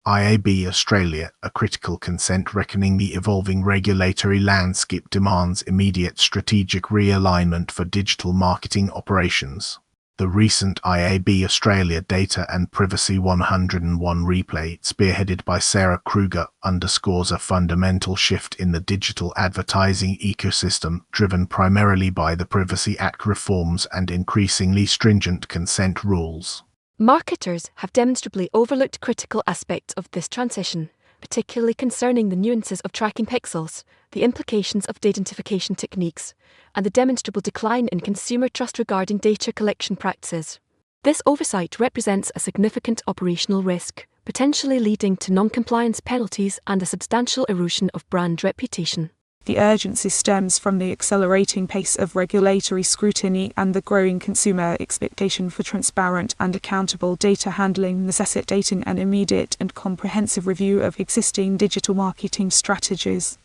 IAB Australia, a critical consent reckoning the evolving regulatory landscape demands immediate strategic realignment for digital marketing operations. The recent IAB Australia Data and Privacy 101 replay, spearheaded by Sarah Kruger, underscores a fundamental shift in the digital advertising ecosystem, driven primarily by the Privacy Act reforms and increasingly stringent consent rules. Marketers have demonstrably overlooked critical aspects of this transition, particularly concerning the nuances of tracking pixels, the implications of identification techniques, and the demonstrable decline in consumer trust regarding data collection practices. This oversight represents a significant operational risk, potentially leading to non-compliance penalties and a substantial erosion of brand reputation. The urgency stems from the accelerating pace of regulatory scrutiny and the growing consumer expectation for transparent and accountable data handling, necessitating an immediate and comprehensive review of existing digital marketing strategies.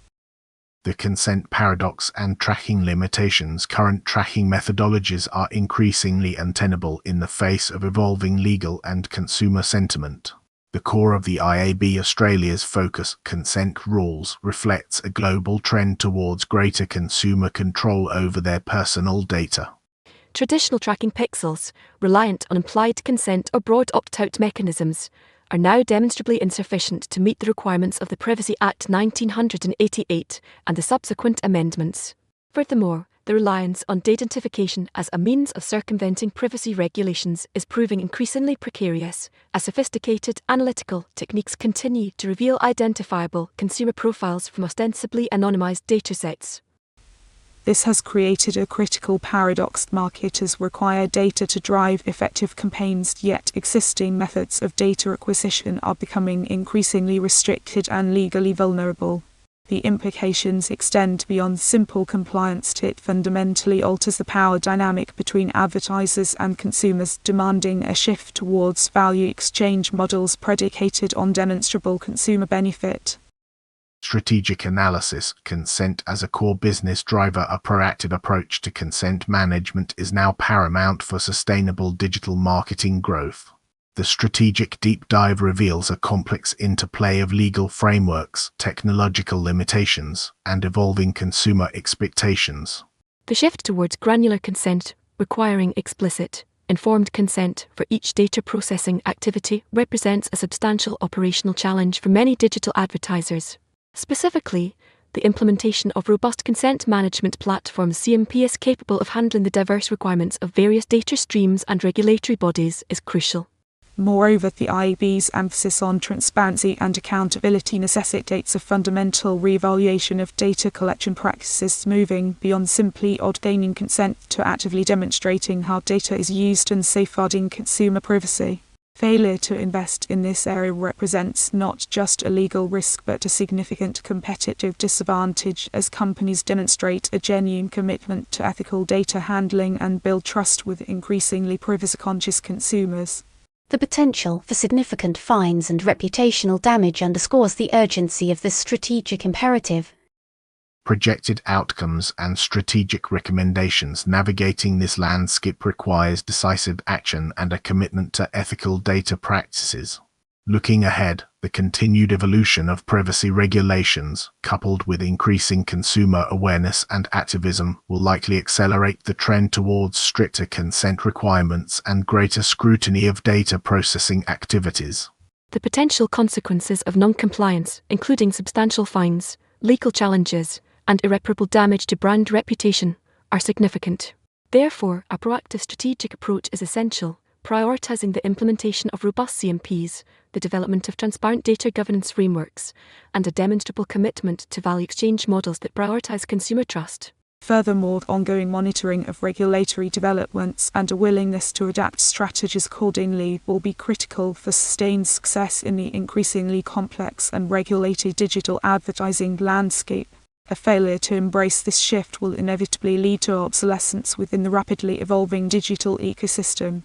The consent paradox and tracking limitations. Current tracking methodologies are increasingly untenable in the face of evolving legal and consumer sentiment. The core of the IAB Australia's focus, consent rules, reflects a global trend towards greater consumer control over their personal data. Traditional tracking pixels, reliant on implied consent or broad opt-out mechanisms, are now demonstrably insufficient to meet the requirements of the Privacy Act 1988 and the subsequent amendments. Furthermore, the reliance on data identification as a means of circumventing privacy regulations is proving increasingly precarious, as sophisticated analytical techniques continue to reveal identifiable consumer profiles from ostensibly anonymized datasets. This has created a critical paradox. Marketers require data to drive effective campaigns, yet existing methods of data acquisition are becoming increasingly restricted and legally vulnerable. The implications extend beyond simple compliance. It fundamentally alters the power dynamic between advertisers and consumers, demanding a shift towards value exchange models predicated on demonstrable consumer benefit. Strategic analysis. Consent as a core business driver. A proactive approach to consent management is now paramount for sustainable digital marketing growth. The strategic deep dive reveals a complex interplay of legal frameworks, technological limitations, and evolving consumer expectations. The shift towards granular consent, requiring explicit, informed consent for each data processing activity, represents a substantial operational challenge for many digital advertisers. Specifically, the implementation of robust consent management platforms (CMPs) capable of handling the diverse requirements of various data streams and regulatory bodies is crucial. Moreover, the IAB's emphasis on transparency and accountability necessitates a fundamental reevaluation of data collection practices, moving beyond simply obtaining consent to actively demonstrating how data is used and safeguarding consumer privacy. Failure to invest in this area represents not just a legal risk but a significant competitive disadvantage, as companies demonstrate a genuine commitment to ethical data handling and build trust with increasingly privacy-conscious consumers. The potential for significant fines and reputational damage underscores the urgency of this strategic imperative. Projected outcomes and strategic recommendations. Navigating this landscape requires decisive action and a commitment to ethical data practices. Looking ahead, the continued evolution of privacy regulations, coupled with increasing consumer awareness and activism, will likely accelerate the trend towards stricter consent requirements and greater scrutiny of data processing activities. The potential consequences of non-compliance, including substantial fines, legal challenges, and irreparable damage to brand reputation, are significant. Therefore, a proactive strategic approach is essential, prioritizing the implementation of robust CMPs, the development of transparent data governance frameworks, and a demonstrable commitment to value exchange models that prioritize consumer trust. Furthermore, ongoing monitoring of regulatory developments and a willingness to adapt strategies accordingly will be critical for sustained success in the increasingly complex and regulated digital advertising landscape. A failure to embrace this shift will inevitably lead to obsolescence within the rapidly evolving digital ecosystem.